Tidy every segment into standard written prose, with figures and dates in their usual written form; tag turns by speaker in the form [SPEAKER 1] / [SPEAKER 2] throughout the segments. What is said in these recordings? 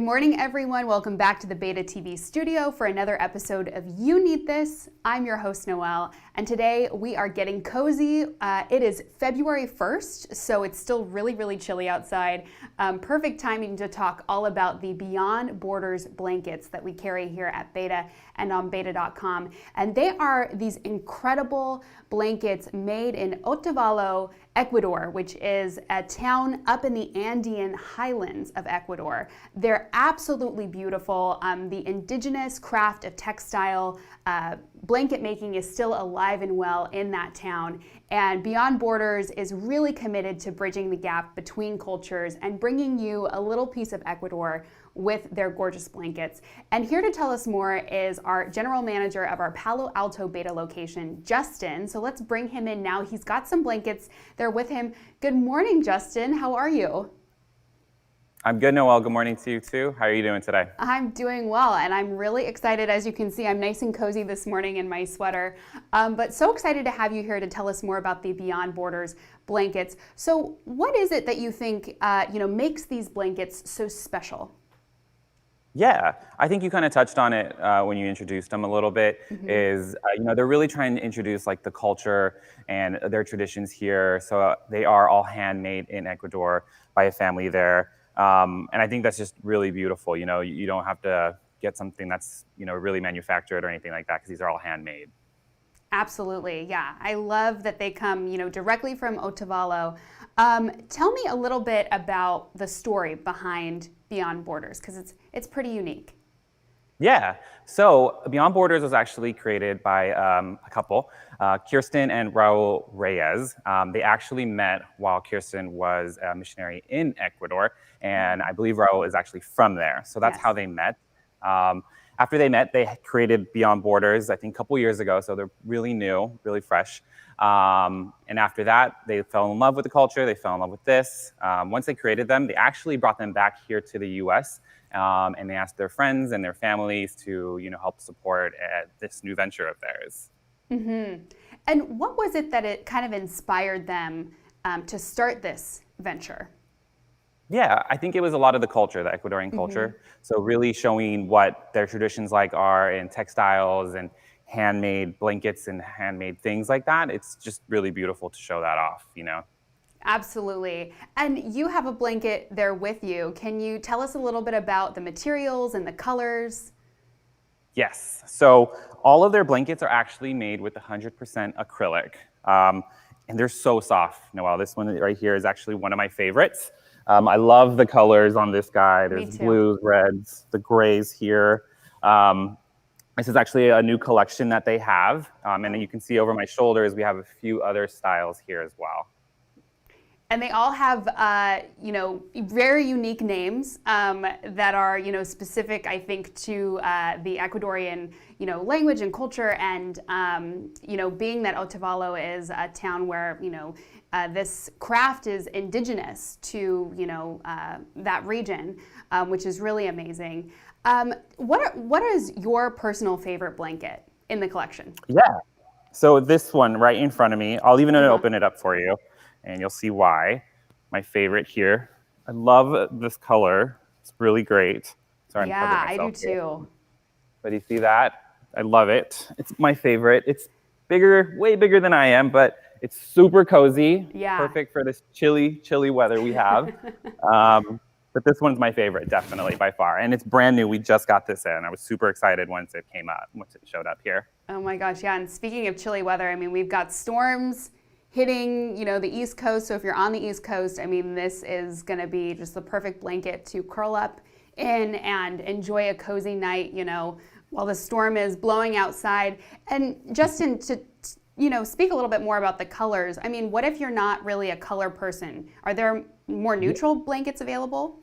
[SPEAKER 1] morning, everyone. Welcome back to the Beta TV studio for another episode of You Need This. I'm your host, Noelle, and today we are getting cozy. It is February 1st, so it's still really chilly outside. Perfect timing to talk all about the Beyond Borders blankets that we carry here at Beta and on beta.com. And they are these incredible blankets made in Otavalo, Ecuador, which is a town up in the Andean highlands of Ecuador. They're absolutely beautiful. The indigenous craft of textile blanket making is still alive and well in that town. And Beyond Borders is really committed to bridging the gap between cultures and bringing you a little piece of Ecuador with their gorgeous blankets. And here to tell us more is our general manager of our Palo Alto Beta location, Justin. So let's bring him in now. He's got some blankets there with him. Good morning, Justin. How are you?
[SPEAKER 2] I'm good, Noelle. Good morning to you too. How are you doing today?
[SPEAKER 1] I'm doing well, and I'm really excited. As you can see, I'm nice and cozy this morning in my sweater, but so excited to have you here to tell us more about the Beyond Borders blankets. So what is it that you think makes these blankets so special?
[SPEAKER 2] Yeah, I think you kind of touched on it when you introduced them a little bit. They're really trying to introduce like the culture and their traditions here. So they are all handmade in Ecuador by a family there. And I think that's just really beautiful. You know, you don't have to get something that's, really manufactured or anything like that because these are all handmade.
[SPEAKER 1] Absolutely, yeah. I love that they come, directly from Otavalo. Tell me a little bit about the story behind Beyond Borders, because it's pretty unique.
[SPEAKER 2] Yeah, so Beyond Borders was actually created by a couple, Kirsten and Raul Reyes. They actually met while Kirsten was a missionary in Ecuador, and I believe Raul is actually from there. So that's how they met. After they met, they created Beyond Borders, I think a couple years ago, so they're really new, really fresh. And after that, they fell in love with the culture, they fell in love with this. Once they created them, they actually brought them back here to the US, and they asked their friends and their families to, help support this new venture of theirs.
[SPEAKER 1] Mm-hmm. And what was it that it kind of inspired them to start this venture?
[SPEAKER 2] Yeah, I think it was a lot of the culture, the Ecuadorian culture. So really showing what their traditions are in textiles and handmade blankets and handmade things like that. It's just really beautiful to show that off,
[SPEAKER 1] Absolutely. And you have a blanket there with you. Can you tell us a little bit about the materials and the colors?
[SPEAKER 2] Yes. So all of their blankets are actually made with 100% acrylic. And they're so soft, Noelle. This one right here is actually one of my favorites. I love the colors on this guy. There's blues, reds, the grays here. This is actually a new collection that they have. And then you can see over my shoulders, we have a few other styles here as well.
[SPEAKER 1] And they all have, very unique names that are, specific, I think, to the Ecuadorian, language and culture. And, being that Otavalo is a town where, this craft is indigenous to, that region, which is really amazing. What is your personal favorite blanket in the collection?
[SPEAKER 2] Yeah. So this one right in front of me, I'll even open it up for you, and you'll see why. My favorite here. I love this color. It's really great. Sorry,
[SPEAKER 1] yeah, I do too.
[SPEAKER 2] But you see that? I love it. It's my favorite. It's bigger, way bigger than I am, but it's super cozy.
[SPEAKER 1] Yeah.
[SPEAKER 2] Perfect for this chilly weather we have. But this one's my favorite, definitely, by far. And it's brand new. We just got this in. I was super excited once it came out, once it showed up here.
[SPEAKER 1] Oh my gosh, yeah. And speaking of chilly weather, I mean, we've got storms hitting, the East Coast. So if you're on the East Coast, I mean, this is going to be just the perfect blanket to curl up in and enjoy a cozy night, while the storm is blowing outside. And Justin, to speak a little bit more about the colors. I mean, what if you're not really a color person? Are there more neutral blankets available?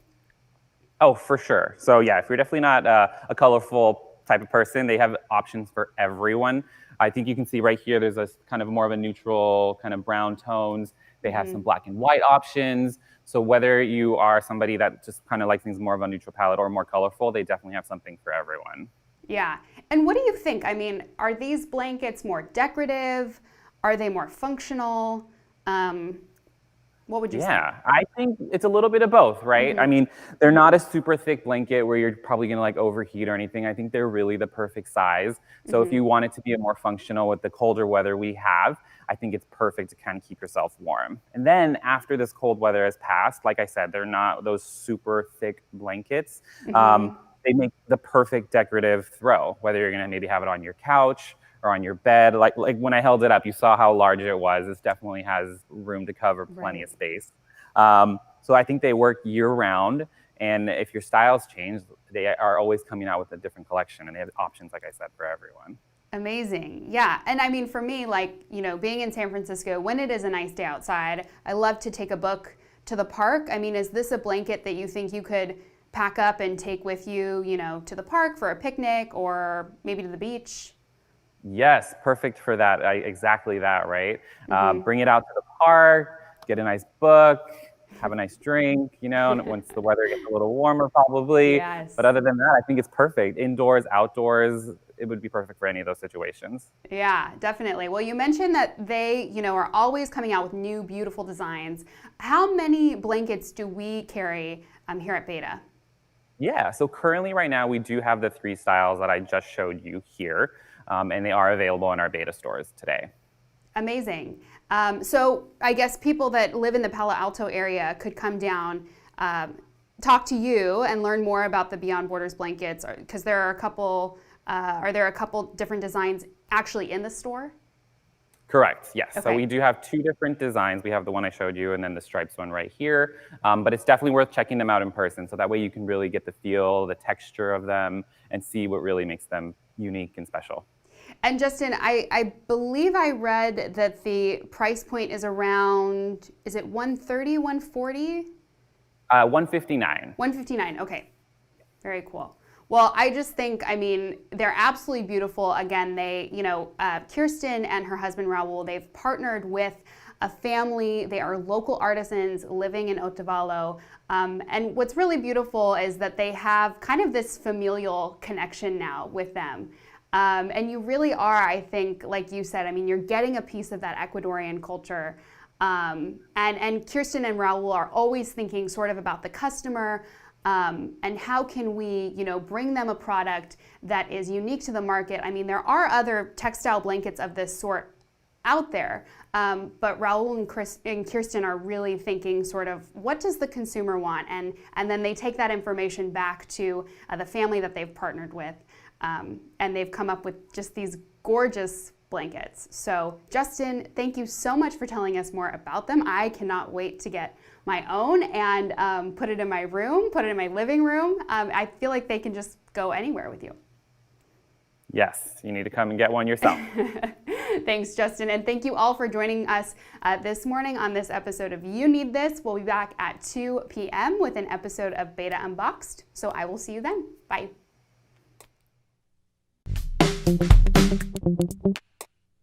[SPEAKER 2] Oh, for sure. So yeah, if you're definitely not a colorful type of person, they have options for everyone. I think you can see right here, there's a kind of more of a neutral kind of brown tones. They have some black and white options. So whether you are somebody that just kind of likes things more of a neutral palette or more colorful, they definitely have something for everyone.
[SPEAKER 1] Yeah. And what do you think? I mean, are these blankets more decorative? Are they more functional? What What would you say?
[SPEAKER 2] Yeah, I think it's a little bit of both, right? I mean, they're not a super thick blanket where you're probably gonna like overheat or anything. I think they're really the perfect size. So if you want it to be a more functional with the colder weather we have, I think it's perfect to kind of keep yourself warm. And then after this cold weather has passed, like I said, they're not those super thick blankets. They make the perfect decorative throw, whether you're gonna maybe have it on your couch or on your bed. Like when I held it up, you saw how large it was. This definitely has room to cover plenty of space. So I think they work year round. And if your styles change, they are always coming out with a different collection, and they have options, like I said, for everyone.
[SPEAKER 1] Amazing. Yeah. And I mean, for me, like, you know, being in San Francisco, when it is a nice day outside, I love to take a book to the park. I mean, is this a blanket that you think you could pack up and take with you, you know, to the park for a picnic or maybe to the beach?
[SPEAKER 2] Yes, perfect for that. Exactly that, right? Bring it out to the park, get a nice book, have a nice drink, you know, and once the weather gets a little warmer, probably.
[SPEAKER 1] Yes.
[SPEAKER 2] But other than that, I think it's perfect. Indoors, outdoors, it would be perfect for any of those situations.
[SPEAKER 1] Yeah, definitely. Well, you mentioned that they, you know, are always coming out with new, beautiful designs. How many blankets do we carry here at Beta?
[SPEAKER 2] Yeah, so currently right now, we do have the 3 styles that I just showed you here. And they are available in our Beta stores today.
[SPEAKER 1] Amazing. So I guess people that live in the Palo Alto area could come down, talk to you, and learn more about the Beyond Borders blankets, because there are a couple. Are there a couple different designs actually in the store?
[SPEAKER 2] Correct, yes.
[SPEAKER 1] Okay.
[SPEAKER 2] So we do have 2 different designs. We have the one I showed you and then the stripes one right here. But it's definitely worth checking them out in person. So that way you can really get the feel, the texture of them, and see what really makes them unique and special.
[SPEAKER 1] And Justin, I believe I read that the price point is around, is it $130, $140?
[SPEAKER 2] $159.
[SPEAKER 1] $159, okay. Very cool. Well, I just think, I mean, they're absolutely beautiful. Again, they, you know, Kirsten and her husband Raul, they've partnered with a family. They are local artisans living in Otavalo. And what's really beautiful is that they have kind of this familial connection now with them. And you really are, I think, like you said, I mean, you're getting a piece of that Ecuadorian culture. And Kirsten and Raul are always thinking sort of about the customer, and how can we, you know, bring them a product that is unique to the market. I mean, there are other textile blankets of this sort out there, but Raul and Kirsten are really thinking sort of, what does the consumer want? And then they take that information back to the family that they've partnered with, and they've come up with just these gorgeous blankets. So Justin, thank you so much for telling us more about them. I cannot wait to get my own and put it in my room, put it in my living room. I feel like they can just go anywhere with you.
[SPEAKER 2] Yes, you need to come and get one yourself.
[SPEAKER 1] Thanks, Justin. And thank you all for joining us this morning on this episode of You Need This. We'll be back at 2 p.m. with an episode of Beta Unboxed. So I will see you then. Bye.